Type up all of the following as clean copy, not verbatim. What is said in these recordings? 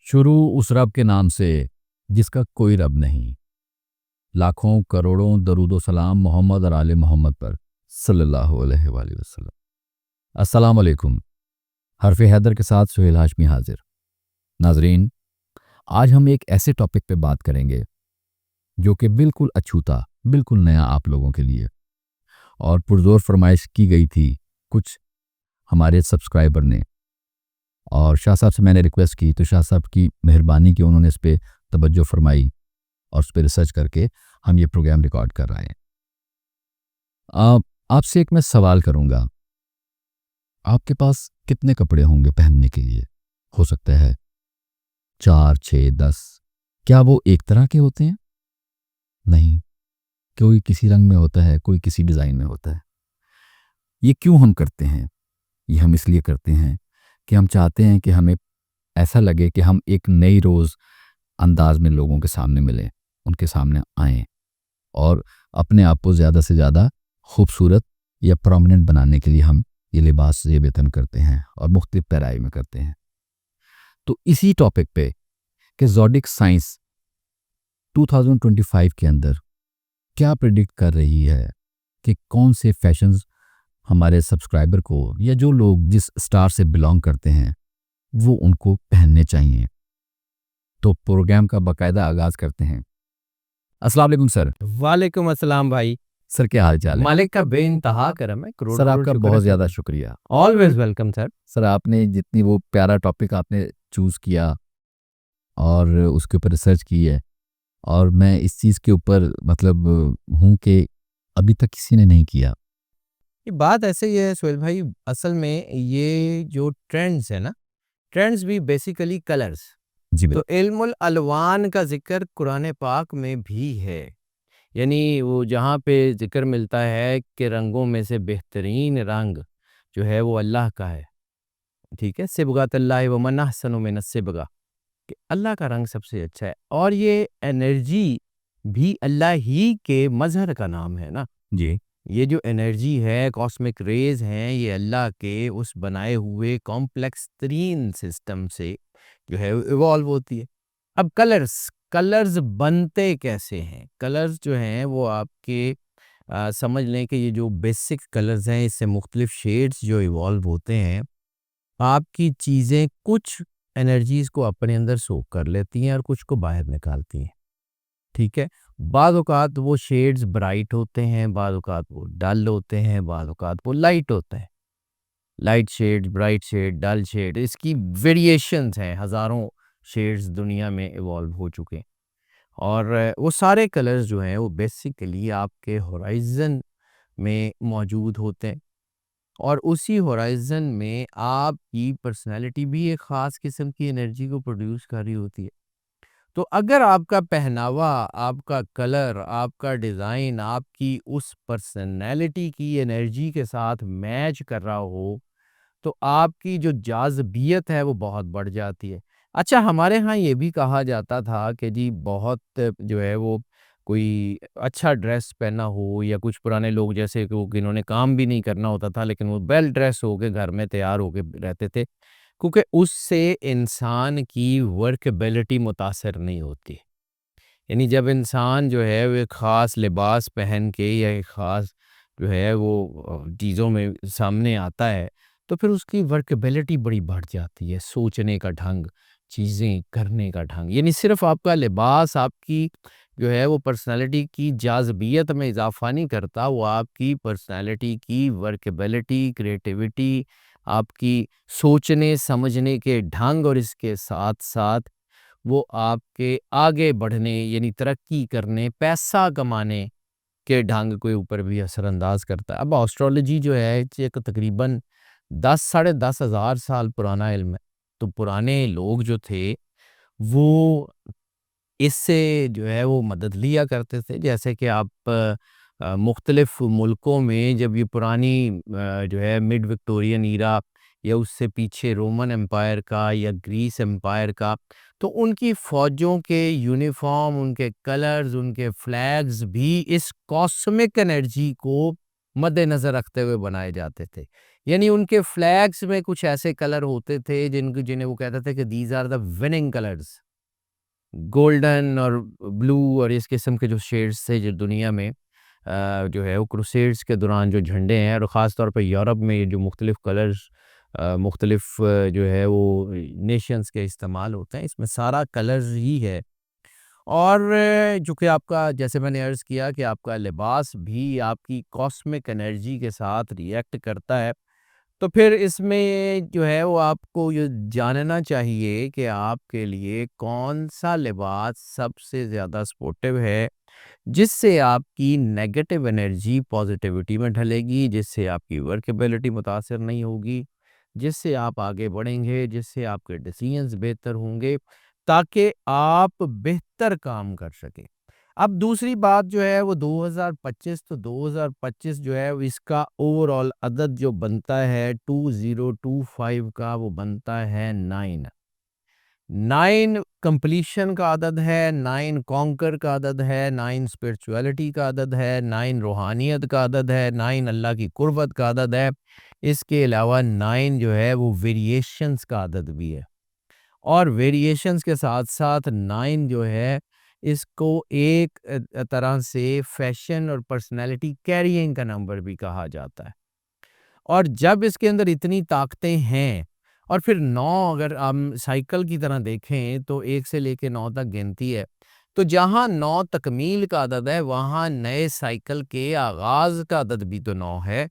शुरू उस रब के नाम से जिसका कोई रब नहीं। लाखों करोड़ों दरूदो सलाम मोहम्मद और आले मोहम्मद पर सल्लल्लाहु अलैहि वसल्लम। अस्सलाम वालेकुम। हरफ हैदर के साथ सुहेल हाशमी हाजिर। नाजरीन, आज हम एक ऐसे टॉपिक पे बात करेंगे जो कि बिल्कुल अछूता, बिल्कुल नया आप लोगों के लिए, और पुरजोर फरमाइश की गई थी कुछ हमारे सब्सक्राइबर ने, और शाह साहब से मैंने रिक्वेस्ट की तो शाह साहब की मेहरबानी कि उन्होंने इस पर तवज्जो फरमाई और उस पर रिसर्च करके हम ये प्रोग्राम रिकॉर्ड कर रहे हैं। आपसे एक मैं सवाल करूंगा, आपके पास कितने कपड़े होंगे पहनने के लिए? हो सकता है 4, 6, 10। क्या वो एक तरह के होते हैं? नहीं, कोई किसी रंग में होता है, कोई किसी डिज़ाइन में होता है। ये क्यों हम करते हैं? ये हम इसलिए करते हैं कि हम चाहते हैं कि हमें ऐसा लगे कि हम एक नई रोज़ अंदाज में लोगों के सामने मिलें, उनके सामने आएँ, और अपने आप को ज़्यादा से ज़्यादा खूबसूरत या प्रोमिनेंट बनाने के लिए हम ये लिबास ज़ेब तन करते हैं और मुख्तलिफ पैराई में करते हैं। तो इसी टॉपिक पे कि ज़ोडिक साइंस 2025 के अंदर क्या प्रिडिक्ट कर रही है कि कौन से फैशंस हमारे सब्सक्राइबर को या जो लोग जिस स्टार से बिलोंग करते हैं वो उनको पहनने चाहिए। तो प्रोग्राम का बाकायदा आगाज़ करते हैं। अस्सलाम वालेकुम सर। वालेकुम अस्सलाम भाई। सर क्या हाल चाल है? मालिक का बेइंतहा करम है, करोड़ सर करोड़ आपका शुक्र है बहुत सर। ज़्यादा शुक्रिया। Always welcome sir. सर आपने जितनी वो प्यारा टॉपिक आपने चूज़ किया और उसके ऊपर रिसर्च की है, और मैं इस चीज़ के ऊपर मतलब हूँ कि अभी तक किसी ने नहीं किया। ये बात ऐसे ही है सोहेल भाई, असल में ये जो ट्रेंड्स है ना, ट्रेंड्स भी बेसिकली कलर्स। जी तो बिल्कुल। इल्मुल अलवान का जिक्र कुरान पाक में भी है, यानी वो जहाँ पे जिक्र मिलता है कि रंगों में से बेहतरीन रंग जो है वो अल्लाह का है। ठीक है, सिबगतल्लाहि व मन अहसनु मिनस सिबगा, कि अल्लाह का रंग सबसे अच्छा है, और ये एनर्जी भी अल्लाह ही के मजहर का नाम है ना। जी। ये जो एनर्जी है, कॉस्मिक रेज हैं, ये अल्लाह के उस बनाए हुए कॉम्प्लेक्स तरीन सिस्टम से जो है इवॉल्व होती है। अब कलर्स, कलर्स बनते कैसे हैं? कलर्स जो हैं वो आपके समझ लें कि ये जो बेसिक कलर्स हैं, इससे मुख्तलिफ शेड्स जो इवॉल्व होते हैं, आपकी चीज़ें कुछ एनर्जीज़ को अपने अंदर सोख कर लेती हैं और कुछ को बाहर निकालती हैं। ठीक है? बाज़ औक़ात वो शेड्स ब्राइट होते हैं, बाज़ औक़ात वो डल होते हैं, बाज़ औक़ात वो लाइट होते हैं। लाइट शेड, ब्राइट शेड, डल शेड, इसकी वेरिएशंस हैं, हज़ारों शेड्स दुनिया में इवॉल्व हो चुके हैं। और वो सारे कलर्स जो हैं वो बेसिकली आपके होराइज़न में मौजूद होते हैं, और उसी होराइज़न में आपकी पर्सनैलिटी भी एक ख़ास किस्म की एनर्जी को प्रोड्यूस कर रही होती है। तो अगर आपका पहनावा, आपका कलर, आपका डिज़ाइन आपकी उस पर्सनैलिटी की एनर्जी के साथ मैच कर रहा हो, तो आपकी जो जाज़बियत है वो बहुत बढ़ जाती है। अच्छा, हमारे यहाँ ये भी कहा जाता था कि जी बहुत जो है वो कोई अच्छा ड्रेस पहना हो, या कुछ पुराने लोग जैसे कि वो जिन्होंने काम भी नहीं करना होता था लेकिन वो वेल ड्रेस होके घर में तैयार होके रहते थे, क्योंकि उससे इंसान की वर्कएबिलिटी मुतासर नहीं होती। यानी जब इंसान जो है वो एक ख़ास लिबास पहन के या एक ख़ास जो है वो चीज़ों में सामने आता है, तो फिर उसकी वर्कएबिलिटी बड़ी बढ़ जाती है, सोचने का ढंग, चीज़ें करने का ढंग। यानी सिर्फ़ आपका लिबास आपकी जो है वो पर्सनैलिटी की जाज़बियत में इज़ाफ़ा नहीं करता, वो आपकी पर्सनैलिटी की वर्कएबिलिटी, क्रिएटिविटी, आपकी सोचने समझने के ढंग, और इसके साथ-साथ वो आपके आगे बढ़ने यानी तरक्की करने, पैसा कमाने के ढंग के ऊपर भी असरअंदाज करता है। अब एस्ट्रोलॉजी जो है ये एक तकरीबन 10 साढ़े 10 हज़ार साल पुराना इल्म है। तो पुराने लोग जो थे वो इससे जो है वो मदद लिया करते थे। जैसे कि आप मुख्तलिफ मुल्कों में जब ये पुरानी जो है मिड विक्टोरियन ईरा या उससे पीछे रोमन एम्पायर का या ग्रीस एम्पायर का, तो उनकी फ़ौजों के यूनिफ़ॉर्म, उनके कलर्स, उनके फ्लैग्स भी इस कॉस्मिक एनर्जी को मद्देनजर रखते हुए बनाए जाते थे। यानी उनके फ्लैग्स में कुछ ऐसे कलर होते थे जिन्हें वो कहते थे कि these are the winning colours. Golden और ब्लू और इस किस्म के जो शेड्स थे जो दुनिया में जो है वो क्रूसेड्स के दौरान जो झंडे हैं, और ख़ास तौर पे यूरोप में ये जो मुख्तलिफ कलर्स मुख्तलिफ जो है वो नेशंस के इस्तेमाल होते हैं, इसमें सारा कलर्स ही है। और चूँकि आपका, जैसे मैंने अर्ज़ किया कि आपका लिबास भी आपकी कॉस्मिक एनर्जी के साथ रिएक्ट करता है, तो फिर इसमें जो है वो आपको ये जानना चाहिए कि आपके लिए कौन-सा लिबास सबसे ज़्यादा सपोर्टिव है, जिससे आपकी नेगेटिव एनर्जी पॉज़िटिविटी में ढलेगी, जिससे आपकी वर्केबिलिटी मुतासिर नहीं होगी, जिससे आप आगे बढ़ेंगे, जिससे आपके डिसीजंस बेहतर होंगे, ताकि आप बेहतर काम कर सकें। अब दूसरी बात जो है वो 2025, तो 2025 जो है वो इसका ओवरऑल अदद जो बनता है 2025 का, वो बनता है 9। 9 कंप्लीशन का अदद है, 9 कॉन्कर का अदद है, 9 स्पिरिचुअलिटी का अदद है, 9 रूहानियत का अदद है, 9 अल्लाह की कुर्बत का अदद है। इसके अलावा 9 जो है वो वेरिएशंस का अदद भी है, और वेरिएशंस के साथ-साथ 9 जो है इसको एक तरह से फैशन और पर्सनैलिटी कैरिइंग का नंबर भी कहा जाता है। और जब इसके अंदर इतनी ताकतें हैं, और फिर 9 अगर हम साइकिल की तरह देखें तो 1 से लेके 9 तक गिनती है। तो जहाँ 9 तकमील का अदद है, वहाँ नए साइकिल के आगाज़ का अदद भी तो 9 है।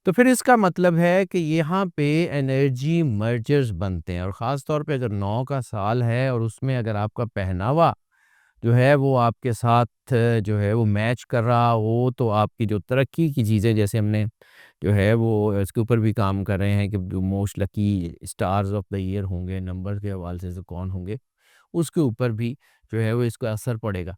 तो फिर इसका मतलब है कि यहाँ पे एनर्जी मर्जर्स बनते हैं, और ख़ास तौर पे अगर 9 का साल है और उसमें अगर आपका पहनावा जो है वो आपके साथ जो है वो मैच कर रहा हो, तो आपकी जो तरक्की की चीज़ें, जैसे हमने जो है वो इसके ऊपर भी काम कर रहे हैं कि जो most lucky stars of the year होंगे, नंबर के हवाले से कौन होंगे, उसके ऊपर भी जो है वो इसका असर पड़ेगा।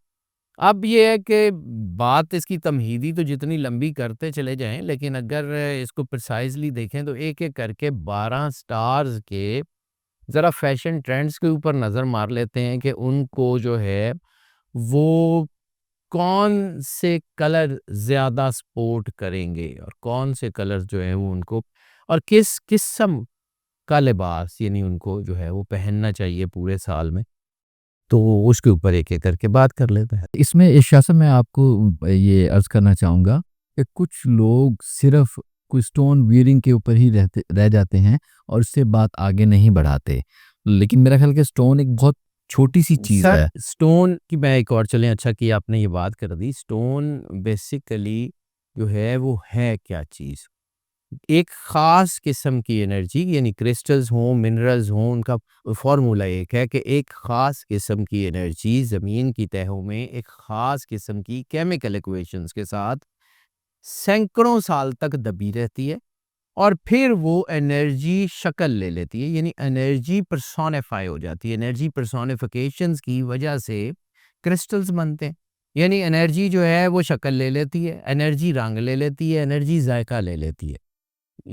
अब ये है कि बात इसकी तमहीदी तो जितनी लंबी करते चले जाएँ, लेकिन अगर इसको प्रिसाइज़ली देखें तो एक-एक करके 12 स्टार्स के ज़रा फैशन ट्रेंड्स के ऊपर नज़र मार लेते हैं कि उनको जो है वो कौन से कलर ज़्यादा सपोर्ट करेंगे, और कौन से कलर्स जो हैं वो उनको, और किस किस्म का लिबास यानी उनको जो है वो पहनना चाहिए पूरे साल में। तो उसके ऊपर एक-एक करके बात कर लेते हैं। इसमें इर्शाद मैं आपको ये अर्ज़ करना चाहूँगा कि कुछ लोग सिर्फ़ कोई स्टोन वियरिंग के ऊपर ही रह जाते हैं और उससे बात आगे नहीं बढ़ाते। लेकिन मेरा ख़्याल है कि स्टोन एक बहुत छोटी-सी चीज़ सर, है। स्टोन की मैं एक और, चलें अच्छा किया आपने ये बात कर दी। स्टोन बेसिकली जो है वो है क्या चीज़? एक ख़ास किस्म की एनर्जी, यानी क्रिस्टल्स हों, मिनरल्स हों, उनका फ़ॉर्मूला एक है कि एक ख़ास किस्म की एनर्जी ज़मीन की तहों में एक ख़ास किस्म की केमिकल इक्वेशंस के साथ सैकड़ों साल तक दबी रहती है, और फिर वो एनर्जी शक्ल ले लेती है, यानी एनर्जी पर्सोनिफाई हो जाती है। एनर्जी पर्सोनिफिकेशंस की वजह से क्रिस्टल्स बनते हैं। यानी एनर्जी जो है वो शक्ल ले लेती है, एनर्जी रंग ले लेती है, एनर्जी जायका ले लेती है।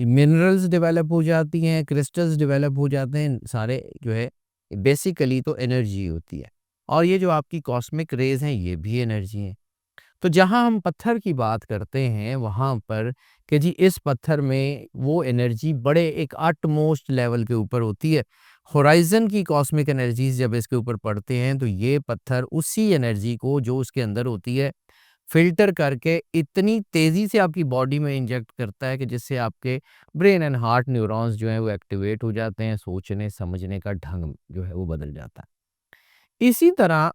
मिनरल्स डेवलप हो जाती हैं, क्रिस्टल्स डेवलप हो जाते हैं, सारे जो है बेसिकली तो एनर्जी होती है। और ये जो आपकी कॉस्मिक रेज़ हैं, ये भी एनर्जी हैं। तो जहाँ हम पत्थर की बात करते हैं वहाँ पर कि जी इस पत्थर में वो एनर्जी बड़े एक अटमोस्ट लेवल के ऊपर होती है। होराइज़न की कॉस्मिक एनर्जीज़ जब इसके ऊपर पड़ते हैं तो ये पत्थर उसी एनर्जी को जो उसके अंदर होती है फ़िल्टर करके इतनी तेज़ी से आपकी बॉडी में इंजेक्ट करता है कि जिससे आपके ब्रेन एंड हार्ट न्यूरॉन्स जो हैं वो एक्टिवेट हो जाते हैं, सोचने समझने का ढंग जो है वो बदल जाता है। इसी तरह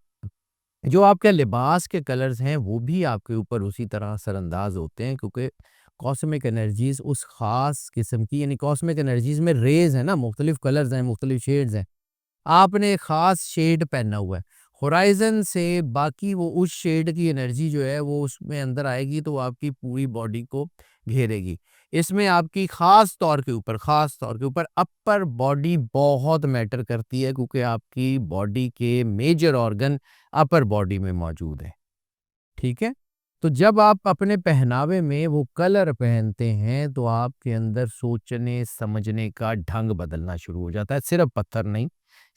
जो आपके लिबास के कलर्स हैं वो भी आपके ऊपर उसी तरह असरअंदाज होते हैं, क्योंकि कॉस्मिक एनर्जीज उस खास किस्म की, यानी कॉस्मिक एनर्जीज में रेज है ना, मुख्तलिफ कलर्स हैं, मुख्तलिफ शेड्स हैं। आपने एक ख़ास शेड पहना हुआ है, होराइज़न से बाकी वो उस शेड की एनर्जी जो है वो उसमें अंदर आएगी तो वो आपकी पूरी बॉडी को घेरेगी। इसमें आपकी ख़ास तौर के ऊपर अपर बॉडी बहुत मैटर करती है, क्योंकि आपकी बॉडी के मेजर ऑर्गन अपर बॉडी में मौजूद हैं, ठीक है? तो जब आप अपने पहनावे में वो कलर पहनते हैं तो आपके अंदर सोचने समझने का ढंग बदलना शुरू हो जाता है, सिर्फ़ पत्थर नहीं।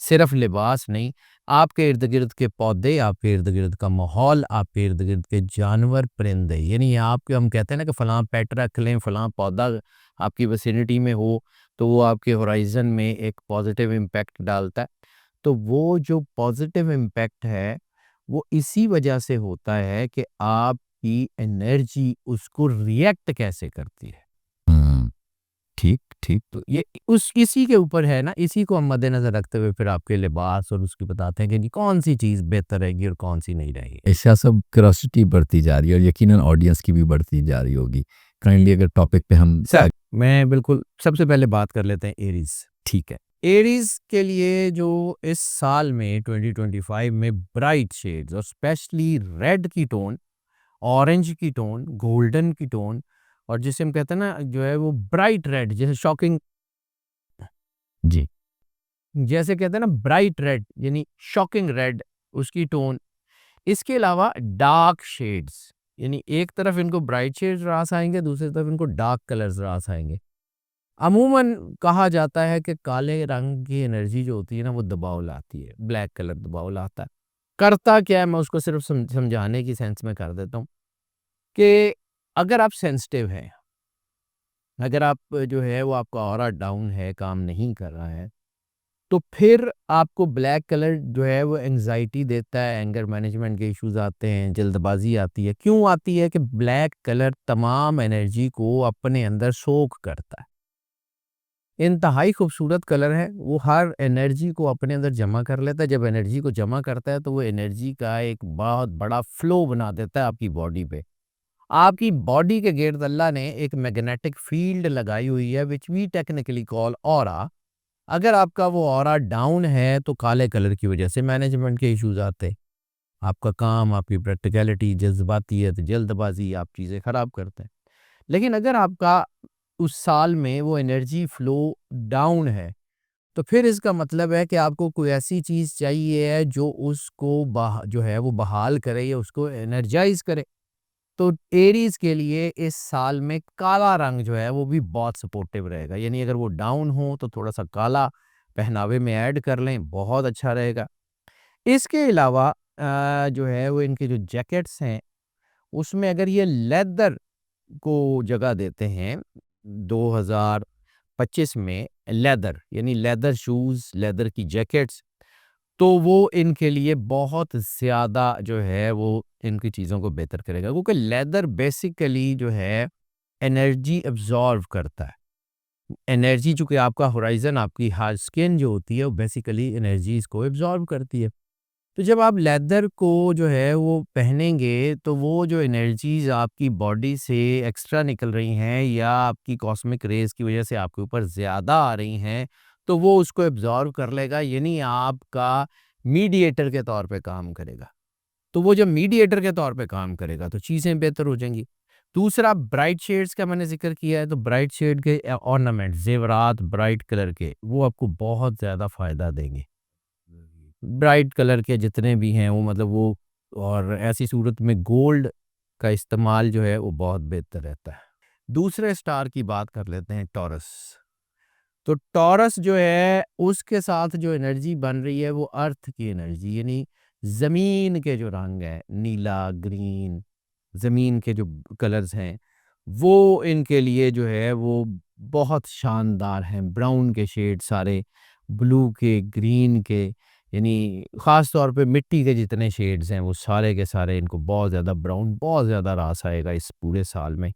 सिर्फ लिबास नहीं, आपके इर्द गिर्द के पौधे, आपके इर्द गिर्द का माहौल, आपके इर्द गिर्द के जानवर, परिंदे, यानी आपके, हम कहते हैं ना कि फलां पेट रख लें, फलां पौधा आपकी विसिनिटी में हो, तो वो आपके होराइजन में एक पॉजिटिव इम्पैक्ट डालता है। तो वो जो पॉजिटिव इम्पैक्ट है, वो इसी वजह से होता है कि आपकी एनर्जी उसको रिएक्ट कैसे करती है। हम्म, ठीक ठीक। तो ये उस इसी के ऊपर है ना, इसी को हम मद्देनजर रखते हुए फिर आपके लिबास और उसकी बताते हैं कि जी कौन सी चीज़ बेहतर रहेगी और कौन सी नहीं रहेगी। ऐसा सब क्यूरियोसिटी बढ़ती जा रही है और यकीनन ऑडियंस की भी बढ़ती जा रही होगी। काइंडली अगर टॉपिक पे हम सर, मैं बिल्कुल सबसे पहले बात कर लेते हैं एरीज। ठीक है। एरीज के लिए जो इस साल में 2025 में ब्राइट शेड्स और स्पेशली रेड की टोन, ऑरेंज की टोन, गोल्डन की टोन, और जिसे हम कहते हैं ना जो है वो ब्राइट रेड, जैसे शॉकिंग, जी। जैसे कहते हैं ना ब्राइट रेड यानी शॉकिंग रेड, उसकी टोन। इसके अलावा डार्क शेड्स, यानी एक तरफ इनको ब्राइट शेड्स रास आएंगे, दूसरी तरफ इनको डार्क कलर्स रास आएंगे। अमूमन कहा जाता है कि काले रंग की एनर्जी जो होती है ना वो दबाव लाती है, ब्लैक कलर दबाव लाता है। करता क्या है, मैं उसको सिर्फ समझाने की सेंस में कर देता हूँ कि अगर आप सेंसिटिव हैं, अगर आप जो है वो आपका ऑरा डाउन है, काम नहीं कर रहा है, तो फिर आपको ब्लैक कलर जो है वो एंग्जाइटी देता है, एंगर मैनेजमेंट के इश्यूज आते हैं, जल्दबाजी आती है। क्यों आती है? कि ब्लैक कलर तमाम एनर्जी को अपने अंदर सोख करता है। इंतहाई खूबसूरत कलर है, वो हर एनर्जी को अपने अंदर जमा कर लेता है। जब एनर्जी को जमा करता है तो वो एनर्जी का एक बहुत बड़ा फ्लो बना देता है आपकी बॉडी पे। आपकी बॉडी के गिर्द अल्लाह ने एक मैग्नेटिक फील्ड लगाई हुई है, which we technically call aura. अगर आपका वो ऑरा डाउन है तो काले कलर की वजह से मैनेजमेंट के इश्यूज आते हैं। आपका काम, आपकी प्रैक्टिकलिटी, जज्बातियत, जल्दबाजी, आप चीज़ें खराब करते हैं। लेकिन अगर आपका उस साल में वो एनर्जी फ्लो डाउन है, तो फिर इसका मतलब है कि आपको कोई ऐसी चीज़ चाहिए है जो उसको जो है वो बहाल करे या उसको एनर्जाइज करे। तो एरीज के लिए इस साल में काला रंग जो है वो भी बहुत सपोर्टिव रहेगा। यानी अगर वो डाउन हो तो थोड़ा सा काला पहनावे में ऐड कर लें, बहुत अच्छा रहेगा। इसके अलावा जो है वो इनके जो जैकेट्स हैं, उसमें अगर ये लेदर को जगह देते हैं 2025 में, लेदर यानी लेदर शूज़, लेदर की जैकेट्स, तो वो इनके लिए बहुत ज़्यादा जो है वो इनकी चीज़ों को बेहतर करेगा, क्योंकि लेदर बेसिकली जो है एनर्जी अब्ज़ॉर्ब करता है। एनर्जी, चूँकि आपका होराइज़न, आपकी हार्ड स्किन जो होती है वो बेसिकली एनर्जीज़ को अब्ज़ॉर्ब करती है। तो जब आप लेदर को जो है वो पहनेंगे तो वो जो एनर्जीज़ आपकी बॉडी से एक्स्ट्रा निकल रही हैं या आपकी कॉस्मिक रेज़ की वज़ह से आपके ऊपर ज़्यादा आ रही हैं, तो वो उसको एब्ज़ॉर्ब कर लेगा, यानी आपका मीडिएटर के तौर पे काम करेगा। तो वो जब मीडिएटर के तौर पे काम करेगा तो चीज़ें बेहतर हो जाएँगी। दूसरा, ब्राइट शेड्स का मैंने ज़िक्र किया है, तो ब्राइट शेड के ऑर्नामेंट, ज़ेवरात ब्राइट कलर के, वो आपको बहुत ज़्यादा फ़ायदा देंगे। ब्राइट कलर के जितने भी हैं वो मतलब वो, और ऐसी सूरत में गोल्ड का इस्तेमाल जो है वो बहुत बेहतर रहता है। दूसरे स्टार की बात कर लेते हैं, टॉरस। तो टॉरस जो है उसके साथ जो एनर्जी बन रही है वो अर्थ की एनर्जी, यानी ज़मीन के जो रंग हैं, नीला, ग्रीन, ज़मीन के जो कलर्स हैं, वो इनके लिए जो है वो बहुत शानदार हैं। ब्राउन के शेड सारे, ब्लू के, ग्रीन के, यानी ख़ास तौर पे मिट्टी के जितने शेड्स हैं वो सारे के सारे इनको बहुत ज़्यादा ब्राउन, बहुत ज़्यादा रास आएगा इस पूरे साल में।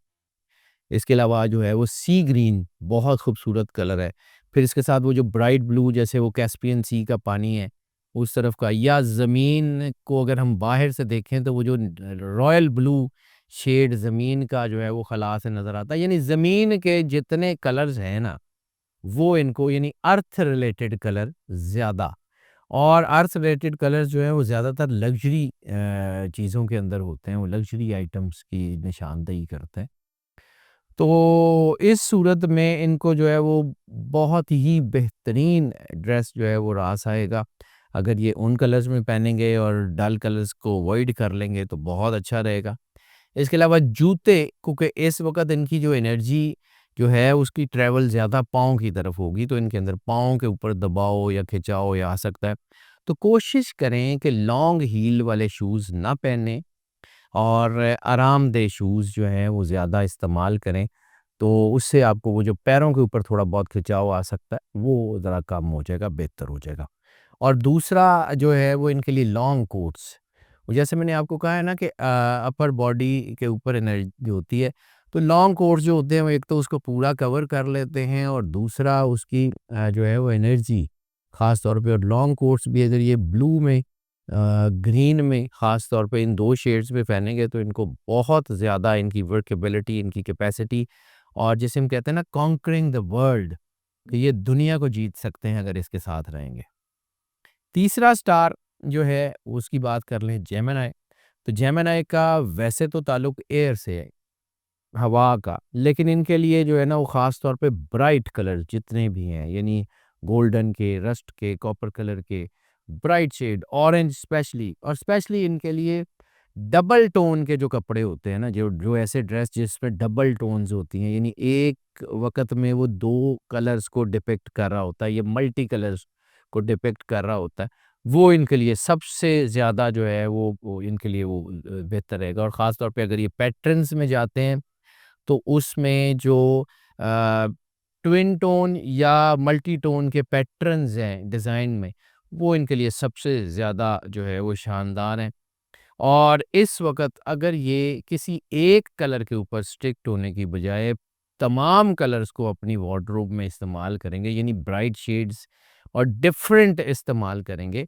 इसके अलावा जो है वो सी ग्रीन बहुत खूबसूरत कलर है। फिर इसके साथ वो जो ब्राइट ब्लू, जैसे वो कैस्पियन सी का पानी है उस तरफ का, या ज़मीन को अगर हम बाहर से देखें तो वो जो रॉयल ब्लू शेड ज़मीन का जो है वो खला से नज़र आता है। यानी ज़मीन के जितने कलर्स हैं ना, वो इनको, यानी अर्थ रिलेटेड कलर ज़्यादा, और अर्थ रिलेटेड कलर्स जो है वो ज़्यादातर लग्जरी चीज़ों के अंदर होते हैं, वो लग्जरी आइटम्स की निशानदेही करते हैं। तो इस सूरत में इनको जो है वो बहुत ही बेहतरीन ड्रेस जो है वो रास आएगा। अगर ये उन कलर्स में पहनेंगे और डल कलर्स को अवॉइड कर लेंगे तो बहुत अच्छा रहेगा। इसके अलावा जूते, क्योंकि इस वक़्त इनकी जो एनर्जी जो है उसकी ट्रैवल ज़्यादा पाँव की तरफ होगी, तो इनके अंदर पाँव के ऊपर दबाव या खिंचाव या आ सकता है। तो कोशिश करें कि लॉन्ग हील वाले शूज़ ना पहनें और आरामदेह शूज़ जो हैं वो ज़्यादा इस्तेमाल करें, तो उससे आपको वो जो पैरों के ऊपर थोड़ा बहुत खिंचाव आ सकता है, वो ज़रा कम हो जाएगा, बेहतर हो जाएगा। और दूसरा जो है वो इनके लिए लॉन्ग कोट्स, जैसे मैंने आपको कहा है ना कि अपर बॉडी के ऊपर एनर्जी होती है, तो लॉन्ग कोट्स जो होते हैं वो एक तो उसको पूरा कवर कर लेते हैं और दूसरा उसकी जो है वो एनर्जी ख़ास तौर पे, और लॉन्ग कोट्स भी अगर ये ब्लू में ग्रीन में ख़ास तौर पे इन 2 शेड्स में पहनेंगे तो इनको बहुत ज़्यादा इनकी वर्केबिलिटी, इनकी कैपेसिटी, और जिसे हम कहते हैं ना कॉन्करिंग द वर्ल्ड, ये दुनिया को जीत सकते हैं अगर इसके साथ रहेंगे। तीसरा स्टार जो है उसकी बात कर लें जेमिनी, तो जेमिनी का वैसे तो ताल्लुक एयर से है, हवा का, लेकिन इनके लिए जो है ना वो ख़ास तौर पे ब्राइट कलर जितने भी हैं, यानी गोल्डन के, रस्ट के, कॉपर कलर के, ब्राइट शेड, ऑरेंज स्पेशली, और स्पेशली इनके लिए डबल टोन के जो कपड़े होते हैं ना, जो जो ऐसे ड्रेस जिसमें डबल टोन्स होती हैं, यानी एक वक़्त में वो 2 कलर्स को डिपिक्ट कर रहा होता है, ये मल्टी कलर्स को डिपिक्ट कर रहा होता है, वो इनके लिए सबसे ज़्यादा जो है वो इनके लिए वो बेहतर रहेगा। और ख़ास तौर पे अगर ये पैटर्न्स में जाते हैं तो उसमें जो अ, ट्विन टोन या मल्टी टोन के पैटर्न्स हैं डिज़ाइन में, वो इनके लिए सबसे ज़्यादा जो है वो शानदार हैं। और इस वक़्त अगर ये किसी एक कलर के ऊपर स्टिक्ट होने की बजाय तमाम कलर्स को अपनी वार्डरोब में इस्तेमाल करेंगे, यानी ब्राइट शेड्स और डिफरेंट इस्तेमाल करेंगे,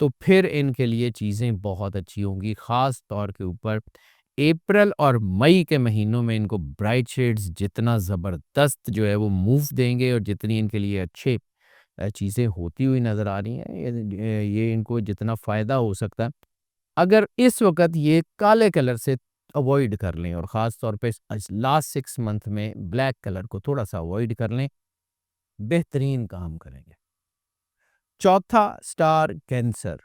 तो फिर इनके लिए चीज़ें बहुत अच्छी होंगी। ख़ास तौर के ऊपर अप्रैल और मई के महीनों में इनको ब्राइट शेड्स जितना ज़बरदस्त जो है वो मूव देंगे और जितनी इनके लिए अच्छे चीज़ें होती हुई नज़र आ रही हैं, ये इनको जितना फ़ायदा हो सकता है, अगर इस वक़्त ये काले कलर से अवॉइड कर लें और ख़ास तौर पे इस लास्ट 6 मंथ में ब्लैक कलर को थोड़ा-सा अवॉइड कर लें, बेहतरीन काम करेंगे। चौथा स्टार कैंसर।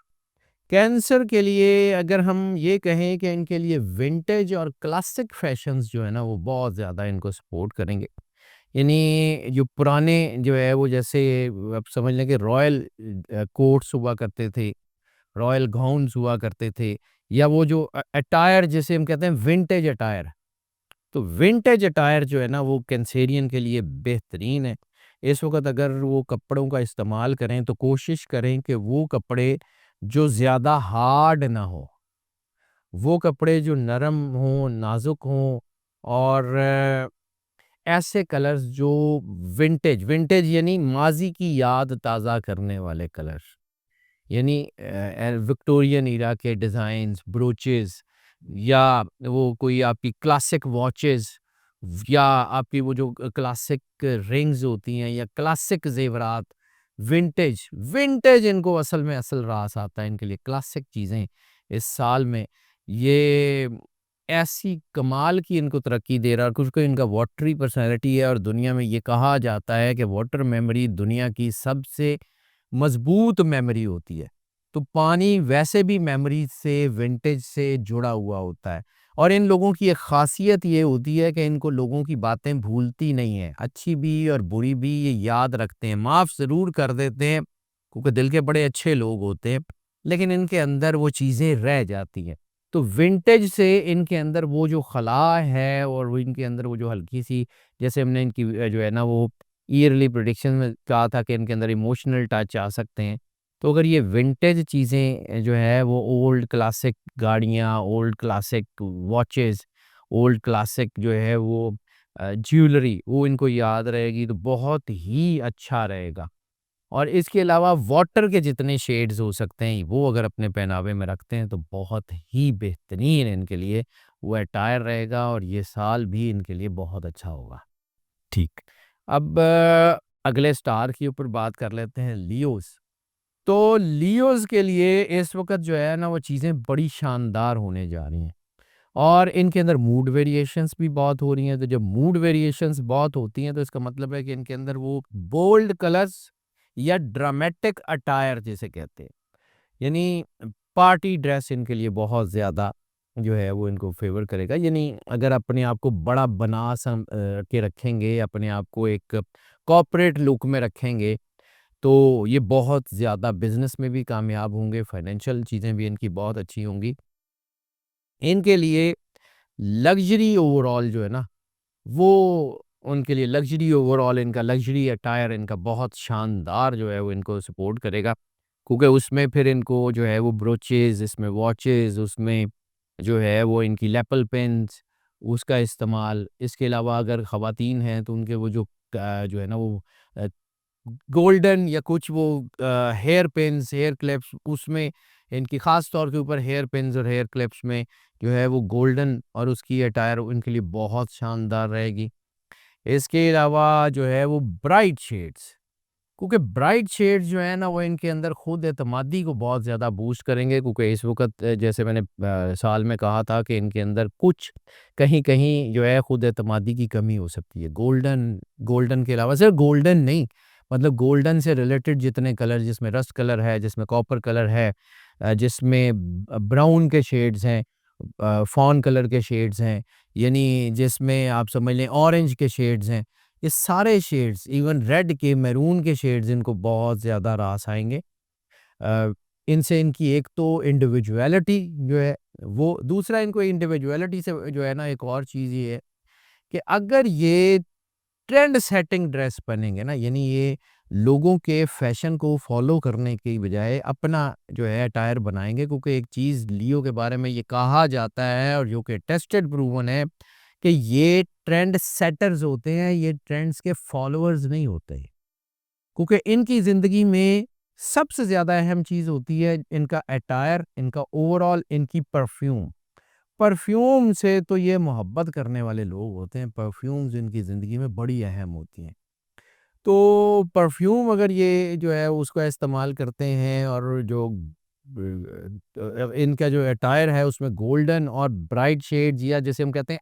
कैंसर के लिए अगर हम ये कहें कि इनके लिए विंटेज और क्लासिक फैशंस जो है ना वो बहुत ज़्यादा इनको सपोर्ट करेंगे। यानी जो पुराने जो है वो जैसे आप समझ लें कि रॉयल कोट्स हुआ करते थे, रॉयल गाउन्स हुआ करते थे, या वो जो अटायर जिसे हम कहते हैं विंटेज अटायर, तो विंटेज अटायर जो है ना वो कैंसेरियन के लिए बेहतरीन है। इस वक़्त अगर वो कपड़ों का इस्तेमाल करें तो कोशिश करें कि वो कपड़े जो ज़्यादा हार्ड ना हो, वो कपड़े जो नरम हों, नाज़ुक हों, और ऐसे कलर्स जो विंटेज विंटेज यानी माज़ी की याद ताज़ा करने वाले कलर्स, यानी विक्टोरियन एरा के डिज़ाइन्स, ब्रोचेज़, या वो कोई आपकी क्लासिक वॉचेज़, या आपकी वो जो क्लासिक रिंग्स होती हैं या क्लासिक ज़ेवरात, विंटेज विंटेज इनको असल में असल रास आता है इनके लिए, क्लासिक चीज़ें इस साल में ये ऐसी कमाल की इनको तरक्की दे रहा है। कुछ को इनका वाटरी पर्सनैलिटी है और दुनिया में ये कहा जाता है कि वाटर मेमोरी दुनिया की सबसे मज़बूत मेमोरी होती है। तो पानी वैसे भी मेमोरी से, विंटेज से जुड़ा हुआ होता है, और इन लोगों की एक ख़ासियत ये होती है कि इनको लोगों की बातें भूलती नहीं हैं, अच्छी भी और बुरी भी ये याद रखते हैं, माफ़ ज़रूर कर देते हैं, क्योंकि दिल के बड़े अच्छे लोग होते हैं, लेकिन इनके अंदर वो चीज़ें रह जाती हैं। तो विंटेज से इनके अंदर वो जो खला है और वो इनके अंदर वो जो हल्की-सी, जैसे हमने इनकी जो है ना वो ईयरली प्रेडिक्शन में कहा था कि इनके अंदर इमोशनल टच आ सकते हैं। तो अगर ये विंटेज चीज़ें जो है वो ओल्ड क्लासिक गाड़ियाँ, old classic watches, old classic जो है वो ज्वेलरी, वो इनको याद रहेगी तो बहुत ही अच्छा रहेगा। और इसके अलावा वाटर के जितने शेड्स हो सकते हैं वो अगर अपने पहनावे में रखते हैं तो बहुत ही बेहतरीन इनके लिए वो अटायर रहेगा और ये साल भी इनके लिए बहुत अच्छा होगा। ठीक। अब अगले स्टार के ऊपर बात कर लेते हैं, लियोज़। तो लियोज़ के लिए इस वक़्त जो है ना वो चीज़ें बड़ी शानदार होने जा रही हैं और इनके अंदर मूड वेरिएशंस भी बहुत हो रही हैं। तो जब मूड वेरिएशंस बहुत होती हैं तो इसका मतलब है कि इनके अंदर वो बोल्ड कलर्स या ड्रामेटिक अटायर जिसे कहते हैं, यानी पार्टी ड्रेस इनके लिए बहुत ज़्यादा जो है वो इनको फ़ेवर करेगा। यानी अगर अपने आप को बड़ा बना के रखेंगे, अपने आप को एक कॉर्पोरेट लुक में रखेंगे, तो ये बहुत ज़्यादा बिज़नेस में भी कामयाब होंगे, फाइनेंशियल चीज़ें भी इनकी बहुत अच्छी होंगी। इनके लिए लग्ज़री ओवरऑल जो है ना, वो उनके लिए लग्ज़री ओवरऑल इनका लग्ज़री अटायर इनका बहुत शानदार जो है वो इनको सपोर्ट करेगा। क्योंकि उसमें फिर इनको जो है वो ब्रोचेज़, इसमें वॉचेज़, उसमें जो है वो इनकी लैपल पेन्स, उसका इस्तेमाल। इसके अलावा अगर ख़वातीन हैं तो उनके वो जो है ना वो अ, गोल्डन या कुछ वो हेयर पिन्स, हेयर क्लिप्स, उसमें इनकी ख़ास तौर के ऊपर हेयर पिन्स और हेयर क्लिप्स में जो है वो गोल्डन और उसकी अटायर उनके लिए बहुत शानदार रहेगी। इसके अलावा जो है वो ब्राइट शेड्स, क्योंकि ब्राइट शेड्स जो है ना वो इनके अंदर खुद एतमादी को बहुत ज़्यादा बूस्ट करेंगे, क्योंकि इस वक़्त जैसे मैंने साल में कहा था कि इनके अंदर कुछ कहीं-कहीं जो है खुद एतमादी की कमी हो सकती है। गोल्डन गोल्डन के अलावा सिर्फ गोल्डन नहीं, मतलब गोल्डन से रिलेटेड जितने कलर, जिसमें रस्ट कलर है, जिसमें कॉपर कलर है, जिसमें ब्राउन के शेड्स हैं, फॉन कलर के शेड्स हैं, यानी जिसमें आप समझ लें ऑरेंज के शेड्स हैं। ये सारे शेड्स, इवन रेड के, मैरून के शेड्स इनको बहुत ज़्यादा रास आएँगे। अ, इनसे इनकी एक तो इंडिविजुअलिटी जो है वो, दूसरा इनको इंडिविजुअलिटी से जो है ना एक और चीज़ ये है कि अगर ये ट्रेंड सेटिंग ड्रेस पहनेंगे ना, यानी ये लोगों के फैशन को फॉलो करने की बजाय अपना जो है अटायर बनाएँगे, क्योंकि एक चीज़ लियो के बारे में ये कहा जाता है और जो कि टेस्टेड प्रूवन है कि ये ट्रेंड सेटर्स होते हैं, ये ट्रेंड्स के फॉलोअर्स नहीं होते। क्योंकि इनकी ज़िंदगी में सबसे ज़्यादा अहम चीज़ होती है इनका अटायर, इनका ओवरऑल, इनकी परफ्यूम। परफ्यूम से तो ये मोहब्बत करने वाले लोग होते हैं, परफ्यूम्स इनकी ज़िंदगी में बड़ी अहम होती हैं। तो परफ्यूम अगर ये जो है उसका इस्तेमाल करते हैं और जो इनका जो अटायर है उसमें गोल्डन और ब्राइट शेड्स, या जैसे हम कहते हैं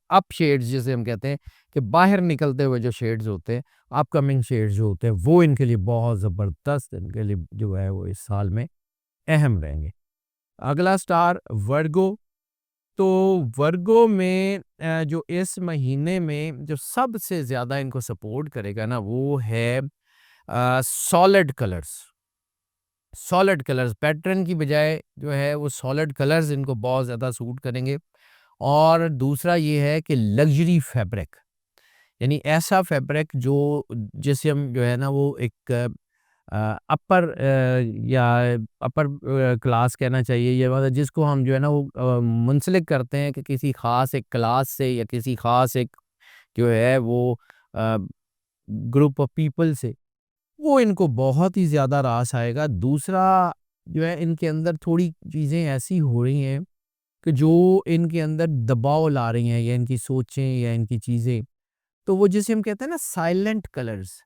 अप शेड्स, जैसे हम कहते हैं कि बाहर निकलते हुए जो शेड्स होते हैं, अपकमिंग शेड्स जो होते हैं, वो इनके लिए बहुत ज़बरदस्त, इनके लिए जो है वो इस साल में अहम रहेंगे। अगला स्टार वर्गो। तो वर्गो में जो इस महीने में जो सबसे ज़्यादा इनको सपोर्ट करेगा ना वो है solid colours. Solid colours pattern की बजाय जो है वो सॉलिड कलर्स इनको बहुत ज़्यादा सूट करेंगे। और दूसरा ये है कि लग्ज़री फैब्रिक, यानी ऐसा फैब्रिक जो जिसे हम जो है ना वो एक अपर या अपर क्लास कहना चाहिए, या मतलब जिसको हम जो है ना वो मुंसलिक करते हैं कि किसी ख़ास एक क्लास से या किसी ख़ास एक जो है वो अ, ग्रुप ऑफ पीपल से, वो इनको बहुत ही ज़्यादा रास आएगा। दूसरा जो है इनके अंदर थोड़ी चीज़ें ऐसी हो रही हैं कि जो इनके अंदर दबाव ला रही हैं, या इनकी सोचें या इनकी चीज़ें, तो वो जिसे हम कहते हैं ना साइलेंट कलर्स,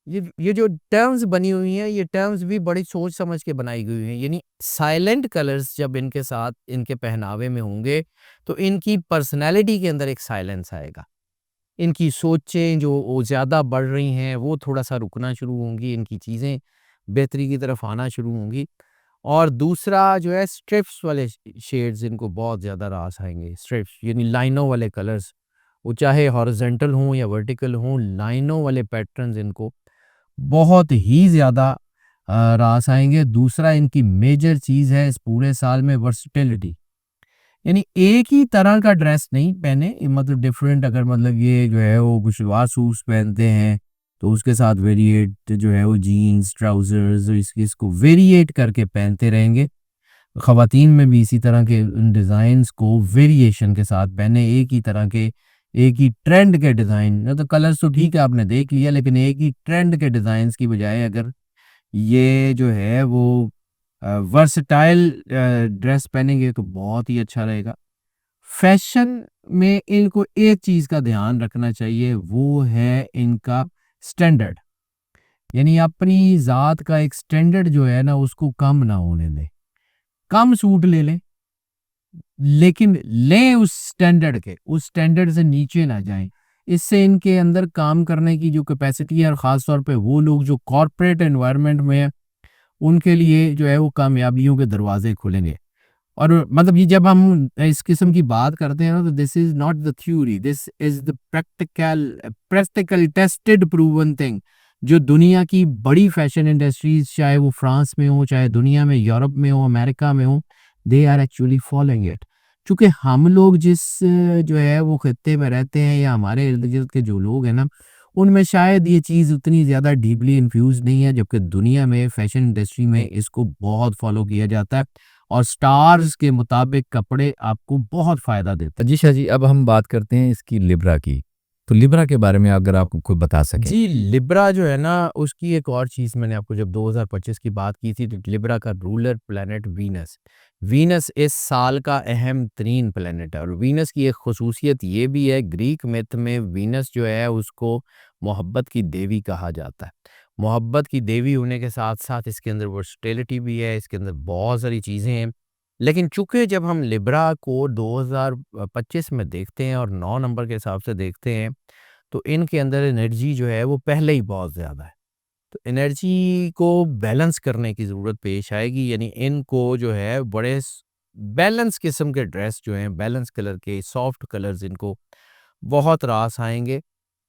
ये जो टर्म्स बनी हुई हैं, ये टर्म्स भी बड़ी सोच समझ के बनाई गई हैं। यानी साइलेंट कलर्स जब इनके साथ इनके पहनावे में होंगे, तो इनकी पर्सनैलिटी के अंदर एक साइलेंस आएगा। इनकी सोचें जो वो ज़्यादा बढ़ रही हैं, वो थोड़ा-सा रुकना शुरू होंगी, इनकी चीज़ें बेहतरी की तरफ आना शुरू होंगी। और दूसरा जो है स्ट्रिप्स वाले शेड्स इनको बहुत ज़्यादा रास आएँगे। स्ट्रिप्स यानी लाइनों वाले कलर्स, वो चाहे हॉरिज़ॉन्टल हों या वर्टिकल हों, लाइनों वाले पैटर्न्स इनको बहुत ही ज़्यादा रास आएँगे। दूसरा इनकी मेजर चीज़ है इस पूरे साल में वर्सटिलिटी। यानी एक ही तरह का ड्रेस नहीं पहने, मतलब डिफरेंट, अगर मतलब ये जो है वो कुछ सलवार सूट्स पहनते हैं, तो उसके साथ वेरिएट जो है वो जीन्स, ट्राउज़र्स, इसको वेरिएट करके पहनते रहेंगे। ख़वातीन में भी इसी तरह के डिज़ाइंस को वेरिएशन के साथ पहने, एक ही तरह के, एक ही ट्रेंड के डिज़ाइन, मतलब कलर्स तो ठीक है आपने देख लिया, लेकिन एक ही ट्रेंड के डिज़ाइंस की बजाय अगर ये जो है वो वर्सटाइल ड्रेस पहनेंगे तो बहुत ही अच्छा रहेगा। फैशन में इनको एक चीज़ का ध्यान रखना चाहिए, वो है इनका स्टैंडर्ड। यानी अपनी ज़ात का एक स्टैंडर्ड जो है ना उसको कम ना होने दें। कम सूट ले लें, लेकिन लें उस स्टैंडर्ड के, उस स्टैंडर्ड से नीचे ना जाएँ। इससे इनके अंदर काम करने की जो कैपेसिटी है, और ख़ास तौर पे वो लोग जो कॉर्पोरेट एनवायरनमेंट में हैं, उनके लिए जो है वो कामयाबियों के दरवाज़े खुलेंगे। और मतलब ये जब हम इस किस्म की बात करते हैं ना, तो this is not the theory, this is the practical tested proven thing. जो दुनिया की बड़ी फैशन इंडस्ट्रीज, चाहे वो फ्रांस में हो, चाहे दुनिया में, यूरोप में हो, अमेरिका में हो, they are actually following it. क्योंकि हम लोग जिस जो है वो खत्ते में रहते हैं, या हमारे इर्द गिर्द के जो लोग हैं ना, उनमें शायद ये चीज़ उतनी ज़्यादा डीपली इन्फ्यूज नहीं है, जबकि दुनिया में फैशन इंडस्ट्री में इसको बहुत फॉलो किया जाता है, और स्टार्स के मुताबिक कपड़े आपको बहुत फ़ायदा देते हैं। जी शाह जी, अब हम बात करते हैं इसकी लिब्रा की। तो लिब्रा के बारे में अगर आप कोई बता सकें। जी, लिब्रा जो है ना, उसकी एक और चीज़ मैंने आपको जब 2025 की बात की थी, तो लिब्रा का रूलर प्लैनेट वीनस। वीनस इस साल का अहम तरीन प्लैनेट है, और वीनस की एक ख़ुसूसियत ये भी है, ग्रीक मिथ में वीनस जो है उसको मोहब्बत की देवी कहा जाता है। मोहब्बत की देवी होने के साथ-साथ इसके अंदर वर्सटिलिटी भी है, इसके अंदर बहुत सारी चीज़ें हैं। लेकिन चूँकि जब हम लिब्रा को 2025 में देखते हैं और 9 नंबर के हिसाब से देखते हैं, तो इनके अंदर एनर्जी जो है वो पहले ही बहुत ज़्यादा है। तो एनर्जी को बैलेंस करने की ज़रूरत पेश आएगी, यानी इनको जो है बड़े बैलेंस किस्म के ड्रेस जो हैं, बैलेंस कलर के सॉफ्ट कलर्स इनको बहुत रास आएंगे।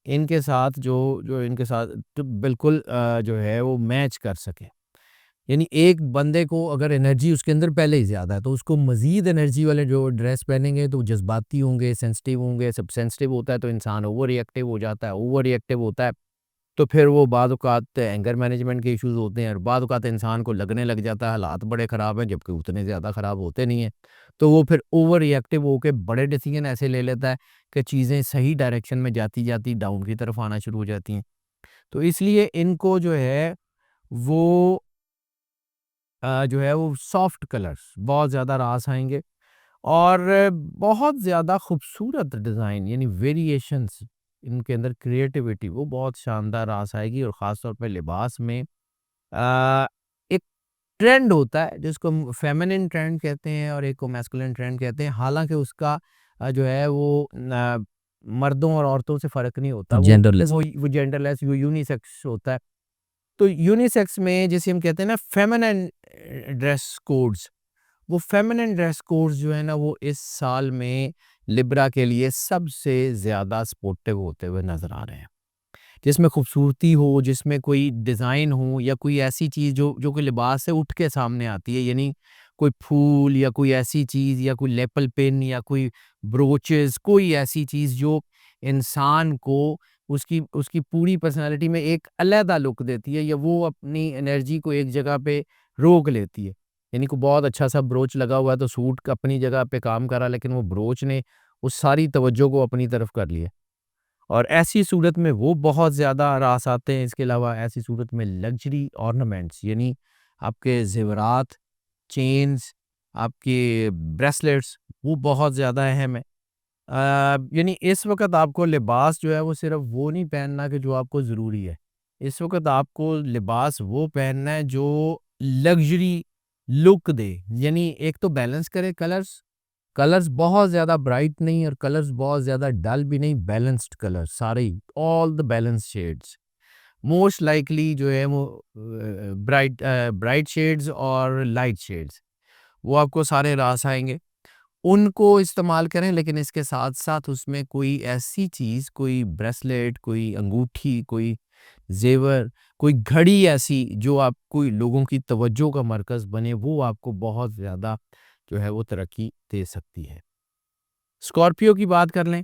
इनके साथ जो जो इनके साथ तो बिल्कुल जो है वो मैच कर सके। यानी एक बंदे को अगर एनर्जी उसके अंदर पहले ही ज़्यादा है, तो उसको मज़ीद एनर्जी वाले जो ड्रेस पहनेंगे तो जज्बाती होंगे, सेंसिटिव होंगे। सब सेंसिटिव होता है तो इंसान ओवर रिएक्टिव हो जाता है, ओवर रिएक्टिव होता है तो फिर वो बाद औक़ात एंगर मैनेजमेंट के इश्यूज़ होते हैं, और बाद औक़ात इंसान को लगने लग जाता है हालात बड़े ख़राब हैं, जबकि उतने ज़्यादा ख़राब होते नहीं हैं। तो वो फिर ओवर रिएक्टिव होके बड़े डिसीज़न ऐसे ले लेता है कि चीज़ें सही डायरेक्शन में जाती-जाती डाउन की तरफ आना शुरू हो जाती हैं। तो इसलिए इनको जो है वो जो है वो सॉफ्ट कलर्स बहुत ज़्यादा रास आएँगे, और बहुत ज़्यादा खूबसूरत डिज़ाइन, यानी वेरिएशंस इनके अंदर, क्रिएटिविटी वो बहुत शानदार रास आएगी। और ख़ास तौर पे लिबास में एक ट्रेंड होता है जिसको हम फेमिनिन ट्रेंड कहते हैं, और एक को मैस्कुलिन ट्रेंड कहते हैं। हालाँकि उसका जो है वो मर्दों और औरतों से फ़र्क नहीं होता, जेंडरलेस। वो जेंडरलेस, वो यूनिसेक्स होता है। तो यूनिसेक्स में जैसे हम कहते हैं ना फेमिनिन ड्रेस कोड्स, वो फेमिनिन ड्रेस कोड्स जो है ना, वो इस साल में लिब्रा के लिए सबसे ज़्यादा सपोर्टिव होते हुए नज़र आ रहे हैं। जिसमें खूबसूरती हो, जिसमें कोई डिज़ाइन हो, या कोई ऐसी चीज़ जो जो कि लिबास से उठ के सामने आती है, यानी कोई फूल या कोई ऐसी चीज़ या कोई लेपल पिन या कोई ब्रोचेज़, कोई ऐसी चीज़ जो इंसान को उसकी उसकी पूरी पर्सनैलिटी में एक अलहदा लुक देती है, या वो अपनी एनर्जी को एक जगह पे रोक लेती है। यानी कोई बहुत अच्छा-सा ब्रोच लगा हुआ है तो सूट अपनी जगह पे काम कर रहा है, लेकिन वो ब्रोच ने उस सारी तवज्जो को अपनी तरफ कर लिया। और ऐसी सूरत में वो बहुत ज़्यादा रास आते हैं। इसके अलावा ऐसी सूरत में लग्ज़री ऑर्नामेंट्स, यानी आपके ज़ेवरात, चेन्स, आपके ब्रेसलेट्स, वो बहुत ज़्यादा अहम है। यानी इस वक़्त आपको लिबास जो है वो सिर्फ़ वो नहीं पहनना कि जो आपको ज़रूरी है। इस वक़्त आपको लिबास वो पहनना है जो लग्ज़री लुक दे, यानी एक तो बैलेंस करे कलर्स, कलर्स बहुत ज़्यादा ब्राइट नहीं और कलर्स बहुत ज़्यादा डल भी नहीं, बैलेंस्ड कलर सारे ही, all the balance shades. Most likely जो है वो ब्राइट शेड्स और लाइट शेड्स, वो आपको सारे रास आएँगे। उनको इस्तेमाल करें, लेकिन इसके साथ-साथ उसमें कोई ऐसी चीज़, कोई ब्रेसलेट, कोई अंगूठी, कोई ज़ेवर, कोई घड़ी ऐसी जो आप कोई लोगों की तवज्जो का मरकज़ बने, वो आपको बहुत ज़्यादा जो है वो तरक्की दे सकती है। स्कॉर्पियो की बात कर लें,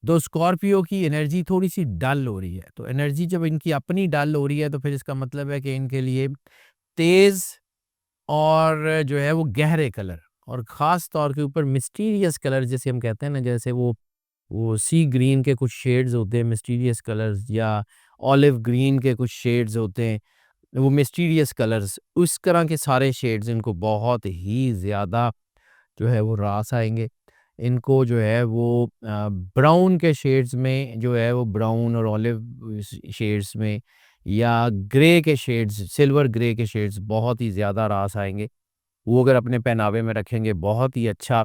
तो स्कॉर्पियो की एनर्जी थोड़ी-सी डल हो रही है। तो एनर्जी जब इनकी अपनी डल हो रही है, तो फिर इसका मतलब है कि इनके लिए तेज़ और जो है वो गहरे कलर, और ख़ास तौर के ऊपर मिस्टीरियस कलर जिसे हम कहते हैं ना, जैसे वो सी ग्रीन के कुछ शेड्स होते हैं मिस्टीरियस कलर्स, या ऑलिव ग्रीन के कुछ शेड्स होते हैं, वो मिस्टीरियस कलर्स, उस तरह के सारे शेड्स इनको बहुत ही ज़्यादा जो है वो रास आएँगे। इनको जो है वो ब्राउन के शेड्स में जो है वो ब्राउन और ऑलिव शेड्स में, या ग्रे के शेड्स, सिल्वर ग्रे के शेड्स बहुत ही ज़्यादा रास आएँगे। वो अगर अपने पहनावे में रखेंगे बहुत ही अच्छा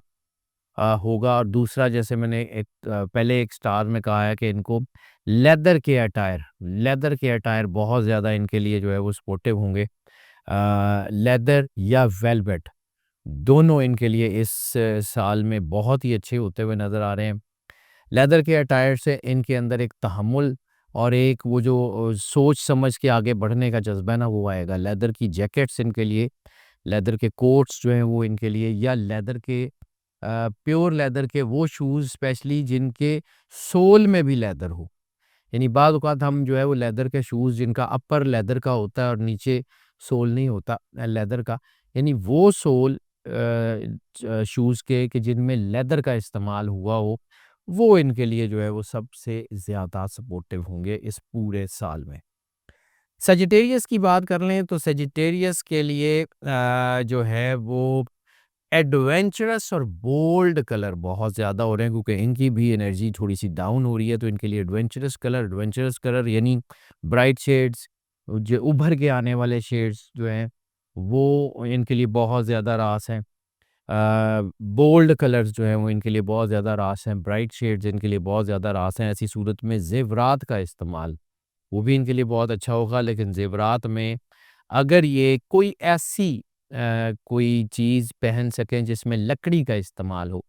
होगा। और दूसरा, जैसे मैंने पहले एक स्टार में कहा है कि इनको लेदर के अटायर बहुत ज़्यादा इनके लिए जो है वो सपोर्टिव होंगे। लेदर या वेलवेट, दोनों इनके लिए इस साल में बहुत ही अच्छे होते हुए नज़र आ रहे हैं। लेदर के अटायर से इनके अंदर एक तहम्मुल और एक वो जो सोच समझ के आगे बढ़ने का जज़्बा है ना वो आएगा। लेदर की जैकेट्स इनके लिए, लेदर के कोट्स जो हैं वो इनके लिए, या लेदर के प्योर लेदर के वो शूज़ स्पेशली जिनके सोल में भी लेदर हो। यानी बाद औक़ात हम जो है वो लेदर के शूज़ जिनका अपर लेदर का होता है और नीचे सोल नहीं होता लेदर का, यानी वो सोल शूज़ के कि जिनमें लेदर का इस्तेमाल हुआ हो, वो इनके लिए जो है वो सबसे ज़्यादा सपोर्टिव होंगे इस पूरे साल में। सजिटेरियस की बात कर लें तो सजिटेरियस के लिए जो है वो एडवेंचरस और बोल्ड कलर बहुत ज़्यादा हो रहे हैं, क्योंकि इनकी भी एनर्जी थोड़ी-सी डाउन हो रही है, तो इनके लिए एडवेंचरस कलर यानी ब्राइट शेड्स, जो उभर के आने वाले शेड्स जो हैं, वो इनके लिए बहुत ज़्यादा रास हैं। बोल्ड कलर्स जो हैं वो इनके लिए बहुत ज़्यादा रास हैं, ब्राइट शेड्स इनके लिए बहुत ज़्यादा रास हैं। ऐसी सूरत में ज़ेवरात का इस्तेमाल, वो भी इनके लिए बहुत अच्छा होगा, लेकिन ज़ेवरात में अगर ये कोई ऐसी कोई चीज़ पहन सकें जिसमें लकड़ी का इस्तेमाल हो,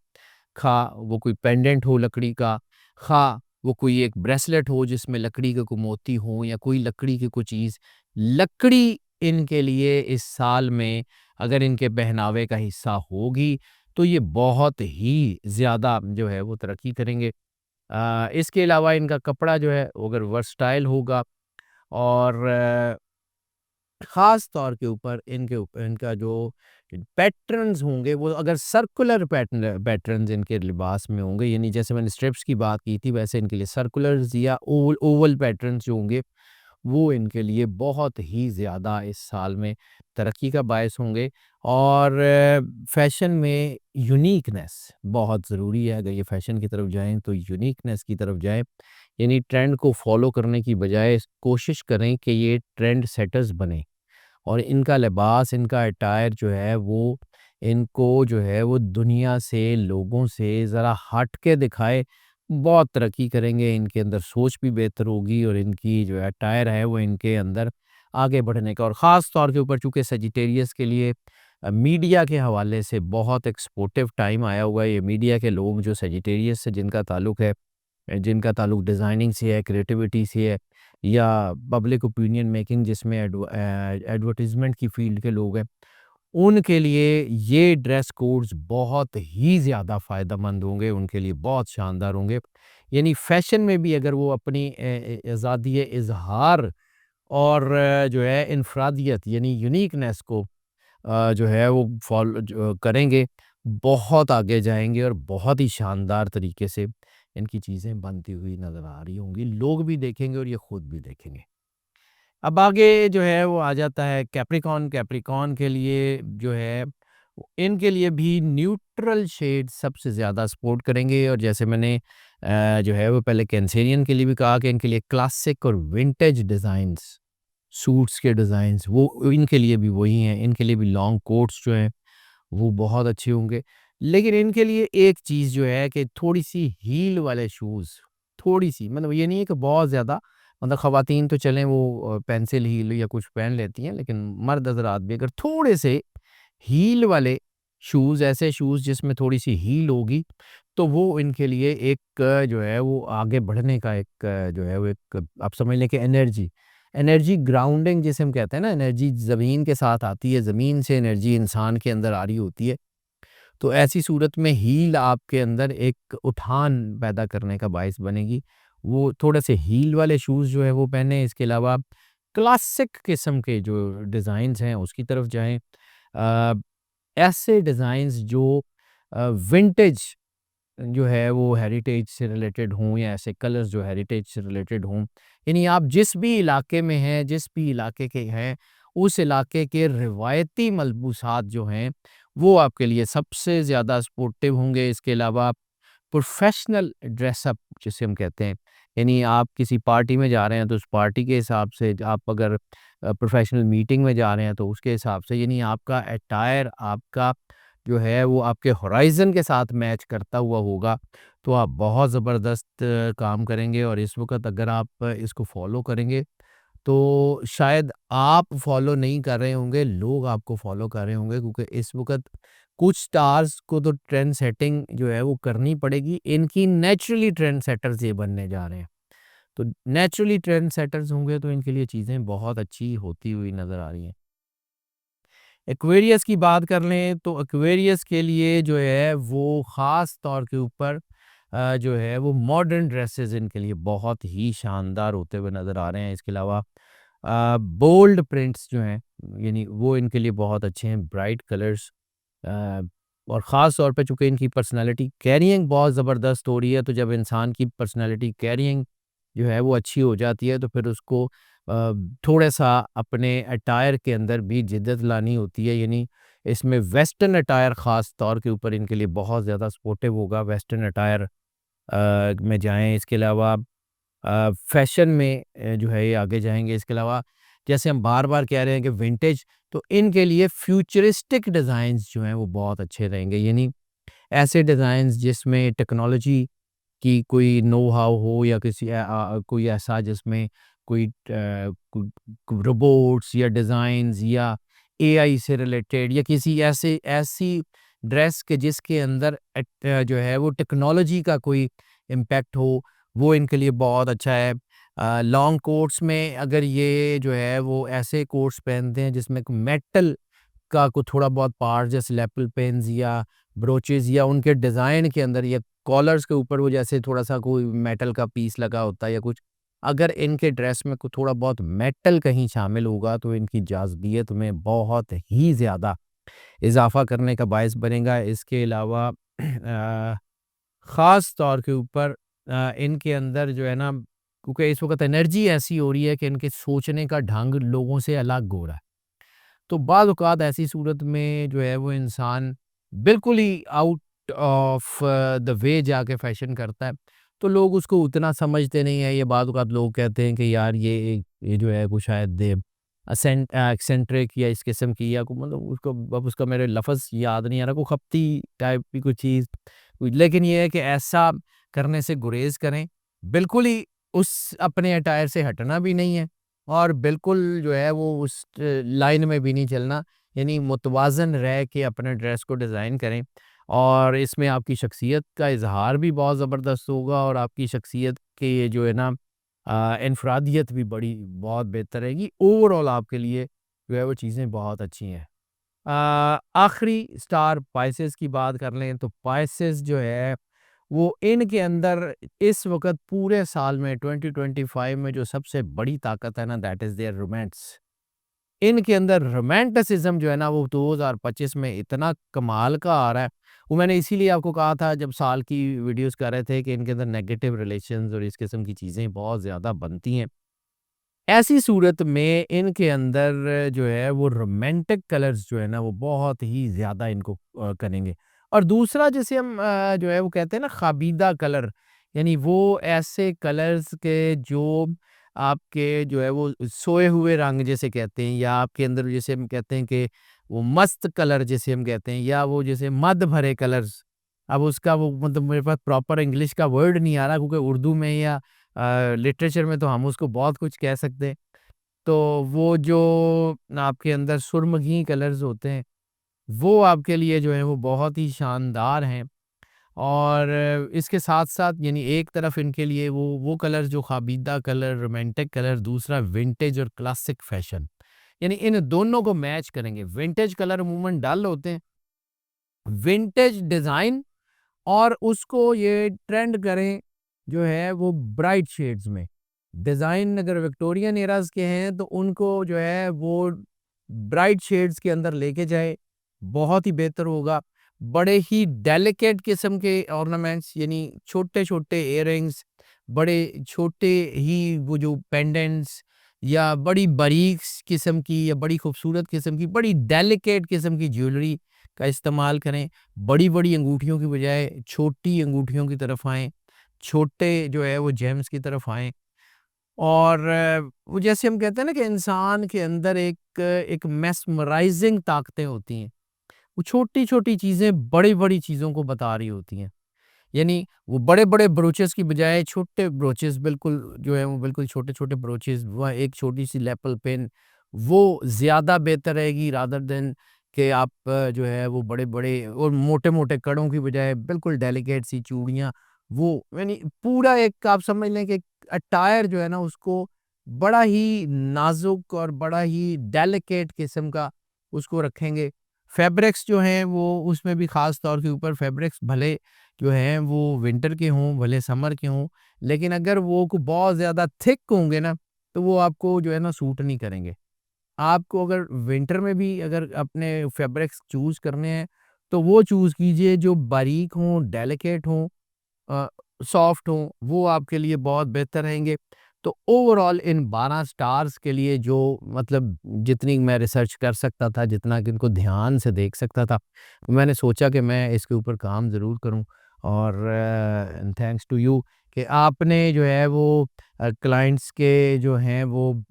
खा वो कोई पेंडेंट हो लकड़ी का, खा वो कोई एक ब्रेसलेट हो जिसमें लकड़ी के कोई मोती हों या कोई लकड़ी की कोई चीज़, लकड़ी इनके लिए इस साल में अगर इनके पहनावे का हिस्सा होगी, तो ये बहुत ही ज़्यादा जो है वो तरक्की करेंगे। इसके अलावा इनका कपड़ा जो है वो अगर वर्सटाइल होगा और ख़ास तौर के ऊपर इनका जो पैटर्न्स होंगे वो अगर सर्कुलर पैटर्न्स इनके लिबास में होंगे, यानी जैसे मैंने स्ट्रिप्स की बात की थी वैसे इनके लिए सर्कुलर्स या ओवल ओवल पैटर्न्स जो होंगे वो इनके लिए बहुत ही ज़्यादा इस साल में तरक्की का बायस होंगे। और फैशन में यूनिकनेस बहुत ज़रूरी है। अगर ये फैशन की तरफ जाएँ तो यूनिकनेस की तरफ जाएँ, यानी ट्रेंड को फ़ॉलो करने की बजाय कोशिश करें कि ये ट्रेंड सेटर्स बनें और इनका लिबास, इनका अटायर जो है वो इनको जो है वो दुनिया से, लोगों से ज़रा हट के दिखाए, बहुत तरक्की करेंगे। इनके अंदर सोच भी बेहतर होगी और इनकी जो अटायर है वो इनके अंदर आगे बढ़ने का, और ख़ास तौर के ऊपर चूँकि सजिटेरियस के लिए मीडिया के हवाले से बहुत एक सपोर्टिव टाइम आया हुआ है। ये मीडिया के लोग जो सजिटेरियस से जिनका ताल्लुक है, जिनका ताल्लुक डिज़ाइनिंग से है, क्रिएटिविटी से है, या पब्लिक ओपिनियन मेकिंग जिसमें एडवर्टाइज़मेंट की फ़ील्ड के लोग हैं, उनके लिए ये ड्रेस कोड्स बहुत ही ज़्यादा फ़ायदेमंद होंगे, उनके लिए बहुत शानदार होंगे। यानी फ़ैशन में भी अगर वो अपनी आज़ादी इज़हार और जो है इनफ़रादियत यानी यूनिकनेस को जो है वो फ़ॉलो जो करेंगे, बहुत आगे जाएँगे और बहुत ही शानदार तरीके से इनकी चीज़ें बनती हुई नज़र आ रही होंगी। लोग भी देखेंगे और ये खुद भी देखेंगे। अब आगे जो है वो आ जाता है कैप्रिकॉर्न। कैप्रिकॉर्न के लिए जो है इनके लिए भी न्यूट्रल शेड सबसे ज़्यादा सपोर्ट करेंगे, और जैसे मैंने जो है वो पहले कैंसेरियन के लिए भी कहा कि इनके लिए क्लासिक और विंटेज डिज़ाइंस, सूट्स के डिज़ाइंस वो इनके लिए भी वही हैं। इनके लिए भी लॉन्ग कोट्स जो हैं वो बहुत अच्छे होंगे। लेकिन इनके लिए एक चीज़ जो है कि थोड़ी-सी हील वाले शूज़, थोड़ी-सी, मतलब ये नहीं है कि बहुत ज़्यादा, मतलब ख़वातीन तो चलें वो पेंसिल हील या कुछ पहन लेती हैं, लेकिन मर्द हज़रात भी अगर थोड़े से हील वाले शूज़, ऐसे शूज़ जिसमें थोड़ी-सी हील होगी, तो वो इनके लिए एक जो है वो आगे बढ़ने का एक जो है वो एक आप समझ लें कि एनर्जी ग्राउंडिंग जिसे हम कहते हैं ना, एनर्जी ज़मीन के साथ आती है, ज़मीन से एनर्जी इंसान के अंदर आ रही होती है। तो ऐसी सूरत में हील आपके अंदर एक उठान पैदा करने का बायस बनेगी। वो थोड़े से हील वाले शूज़ जो है वो पहनें। इसके अलावा क्लासिक किस्म के जो डिज़ाइन्स हैं उसकी तरफ जाएँ। अ, ऐसे डिज़ाइन्स जो विंटेज जो है वो हेरिटेज से रिलेटेड हों, या ऐसे कलर्स जो हेरिटेज से रिलेटेड हों। यानी आप जिस भी इलाके में हैं, जिस भी इलाके के हैं, उस इलाके के रिवायती मलबूसात जो हैं, वो आपके लिए सबसे ज़्यादा सपोर्टिव होंगे। इसके अलावा प्रोफ़ेशनल ड्रेसअप जिसे हम कहते हैं, यानी आप किसी पार्टी में जा रहे हैं तो उस पार्टी के हिसाब से, आप अगर प्रोफ़ेशनल मीटिंग में जा रहे हैं तो उसके हिसाब से, यानी आपका अटायर आपका जो है वो आपके होराइज़न के साथ मैच करता हुआ होगा, तो आप बहुत ज़बरदस्त काम करेंगे। और इस वक़्त अगर आप इसको फ़ॉलो करेंगे, तो शायद आप फ़ॉलो नहीं कर रहे होंगे, लोग आपको फ़ॉलो कर रहे होंगे, क्योंकि इस वक़्त कुछ स्टार्स को तो ट्रेंड सेटिंग जो है वो करनी पड़ेगी, इनकी नेचुरली ट्रेंड सेटर्स ये बनने जा रहे हैं। तो नेचुरली ट्रेंड सेटर्स होंगे तो इनके लिए चीज़ें बहुत अच्छी होती हुई नज़र आ रही हैं। एक्वेरियस की बात कर लें तो एक्वेरियस के लिए जो है वो ख़ास तौर के ऊपर जो है वो मॉडर्न ड्रेसेस इनके लिए बहुत ही शानदार होते हुए नज़र आ रहे हैं। इसके अलावा बोल्ड प्रिंट्स जो हैं यानी वो इनके लिए बहुत अच्छे हैं, ब्राइट कलर्स अ, और ख़ास तौर पे चूँकि इनकी पर्सनैलिटी कैरिंग बहुत ज़बरदस्त हो रही है, तो जब इंसान की पर्सनैलिटी कैरिंग जो है वो अच्छी हो जाती है तो फिर उसको थोड़ा-सा अपने अटायर के अंदर भी जिद्दत लानी होती है, यानी इसमें वेस्टर्न अटायर ख़ास तौर के ऊपर इनके लिए बहुत ज़्यादा सपोर्टिव होगा, वेस्टर्न अटायर में जाएँ। इसके अलावा फैशन में जो है ये आगे जाएँगे। इसके अलावा जैसे हम बार-बार कह रहे हैं कि विंटेज, तो इनके लिए फ्यूचरिस्टिक डिज़ाइन्स जो हैं वो बहुत अच्छे रहेंगे, यानी ऐसे डिज़ाइन्स जिसमें टेक्नोलॉजी की कोई नो हाउ हो या कोई ऐसा जिसमें कोई रोबोट्स या डिज़ाइंस या एआई से रिलेटेड या किसी ऐसी ड्रेस के जिसके अंदर जो है वो टेक्नोलॉजी का कोई इम्पैक्ट हो, वो इनके लिए बहुत अच्छा है। लॉन्ग कोट्स में अगर ये जो है वो ऐसे कोट्स पहनते हैं जिसमें मेटल का को थोड़ा बहुत पार्ट जैसे लैपल पेन्स या ब्रोचेज़ या उनके डिज़ाइन के अंदर या कॉलर्स के ऊपर वो जैसे थोड़ा-सा कोई मेटल का पीस लगा होता है या कुछ, अगर इनके ड्रेस में को थोड़ा बहुत मेटल कहीं शामिल होगा तो इनकी जाज़बियत में बहुत ही ज़्यादा इज़ाफ़ा करने का बायस बनेगा। इसके अलावा ख़ास तौर के ऊपर इनके अंदर जो है ना, क्योंकि इस वक़्त एनर्जी ऐसी हो रही है कि इनके सोचने का ढंग लोगों से अलग हो रहा है। तो बाज़ औक़ात ऐसी सूरत में जो है वो इंसान बिल्कुल ही आउट ऑफ द वे जाके फ़ैशन करता है, तो लोग उसको उतना समझते नहीं हैं। ये बाज़ औक़ात लोग कहते हैं कि यार ये जो है वो शायद एक्सेंट्रिक या इस किस्म की या को मतलब उसको अब उसका मेरे लफ़्ज़ याद नहीं आ रहा, कोई खप्ती टाइप की कोई चीज़। लेकिन ये है कि ऐसा करने से गुरेज़ करें, बिल्कुल ही उस अपने अटायर से हटना भी नहीं है और बिल्कुल जो है वो उस लाइन में भी नहीं चलना, यानी मुतवाज़न रह के अपने ड्रेस को डिज़ाइन करें और इसमें आपकी शख्सियत का इज़हार भी बहुत ज़बरदस्त होगा और आपकी शख्सियत के ये जो है ना इनफ़रादियत भी बड़ी बहुत बेहतर रहेगी। ओवरऑल आपके लिए जो है वो चीज़ें बहुत अच्छी हैं। आखिरी स्टार पाइसेस की बात कर लें तो पाइसेस जो है वो इनके अंदर इस वक़्त पूरे साल में 2025 में जो सबसे बड़ी ताकत है ना, दैट इज़ देयर रोमांस। इनके अंदर रोमांटिसिज़्म जो है ना वो 2025 में इतना कमाल का आ रहा है। वो मैंने इसीलिए आपको कहा था जब साल की वीडियोज़ कर रहे थे कि इनके अंदर नेगेटिव रिलेशंस और इस किस्म की चीज़ें बहुत ज़्यादा बनती हैं। ऐसी सूरत में इनके अंदर जो है वो रोमांटिक कलर्स जो है ना वो बहुत ही ज़्यादा इनको करेंगे। और दूसरा जिसे हम जो है वो कहते हैं ना ख़ाबीदा कलर, यानी वो ऐसे कलर्स के जो आपके जो है वो सोए हुए रंग जिसे कहते हैं या आपके अंदर जैसे हम कहते हैं कि वो मस्त कलर जिसे हम कहते हैं या वो जैसे मद भरे कलर्स। अब उसका वो मतलब मेरे पास प्रॉपर इंग्लिश का वर्ड नहीं आ रहा क्योंकि उर्दू में या लिटरेचर में तो हम उसको बहुत कुछ कह सकते हैं। तो वो जो आपके अंदर सुरमगी कलर्स होते हैं, वो आपके लिए जो है वो बहुत ही शानदार हैं। और इसके साथ-साथ यानी एक तरफ इनके लिए वो कलर जो ख़ाबीदा कलर, रोमांटिक कलर, दूसरा विंटेज और क्लासिक फ़ैशन। यानी इन दोनों को मैच करेंगे। विंटेज कलर अमूमन डल होते हैं, विंटेज डिज़ाइन और उसको ये ट्रेंड करें जो है वो ब्राइट शेड्स में। डिज़ाइन अगर विक्टोरियन एराज़ के हैं तो उनको जो है वो ब्राइट शेड्स के अंदर लेके जाएँ, बहुत ही बेहतर होगा। बड़े ही डेलिकेट किस्म के ऑर्नामेंट्स यानी छोटे-छोटे इयररिंग्स, बड़े छोटे ही वो जो पेंडेंट्स या बड़ी बारीक किस्म की या बड़ी खूबसूरत किस्म की, बड़ी डेलिकेट किस्म की ज्वेलरी का इस्तेमाल करें। बड़ी-बड़ी अंगूठियों की बजाय छोटी अंगूठियों की तरफ आएँ, छोटे जो है वो जेम्स की तरफ आएँ और वो जैसे हम कहते हैं ना कि इंसान के अंदर एक मेस्मराइज़िंग ताकतें होती हैं। वो छोटी-छोटी चीज़ें बड़ी-बड़ी चीज़ों को बता रही होती हैं। यानी वो बड़े-बड़े ब्रोचेज़ की बजाय छोटे ब्रोचेज़ बिल्कुल जो है वो बिल्कुल छोटे-छोटे ब्रोचेज़, वह एक छोटी-सी लैपल पिन, वो ज़्यादा बेहतर रहेगी रादर देन कि आप जो है वो बड़े-बड़े और मोटे-मोटे कड़ों की बजाय बिल्कुल डेलिकेट सी चूड़ियाँ, वो यानी पूरा एक आप समझ लें कि अटायर जो है ना उसको बड़ा ही नाज़ुक और बड़ा ही डेलिकेट किस्म का उसको रखेंगे। फैब्रिक्स जो हैं वो उसमें भी ख़ास तौर के ऊपर फैब्रिक्स भले जो हैं वो विंटर के हों, भले समर के हों, लेकिन अगर वो को बहुत ज़्यादा थिक होंगे ना, तो वो आपको जो है ना सूट नहीं करेंगे। आपको अगर विंटर में भी अगर अपने फैब्रिक्स चूज़ करने हैं, तो वो चूज़ कीजिए जो बारीक हों, डेलिकेट हों, अ, सॉफ्ट हों, वो आपके लिए बहुत बेहतर रहेंगे। तो ओवरऑल इन 12 स्टार्स के लिए जो मतलब जितनी मैं रिसर्च कर सकता था, जितना कि इनको ध्यान से देख सकता था, मैंने सोचा कि मैं इसके ऊपर काम ज़रूर करूँ और थैंक्स टू यू कि आपने जो है वो क्लाइंट्स के जो हैं वो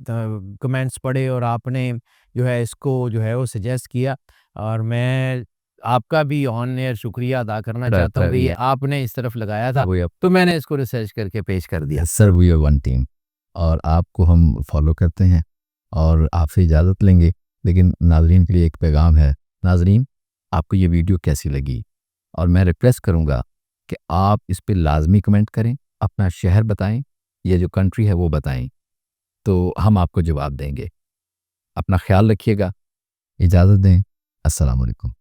कमेंट्स पढ़े और आपने जो है इसको जो है वो सजेस्ट किया और मैं आपका भी ऑन एयर शुक्रिया अदा करना चाहता हूँ कि ये आपने इस तरफ लगाया था, वही तो मैंने इसको रिसर्च करके पेश कर दिया। Sir we are one team और आपको हम फॉलो करते हैं और आपसे इजाज़त लेंगे। लेकिन नाजरीन के लिए एक पैगाम है। नाजरीन, आपको ये वीडियो कैसी लगी? और मैं रिक्वेस्ट करूँगा कि आप इस पे लाजमी कमेंट करें, अपना शहर बताएं, ये जो कंट्री है वो बताएं, तो हम आपको जवाब देंगे। अपना ख्याल रखिएगा, इजाज़त दें। अस्सलाम वालेकुम।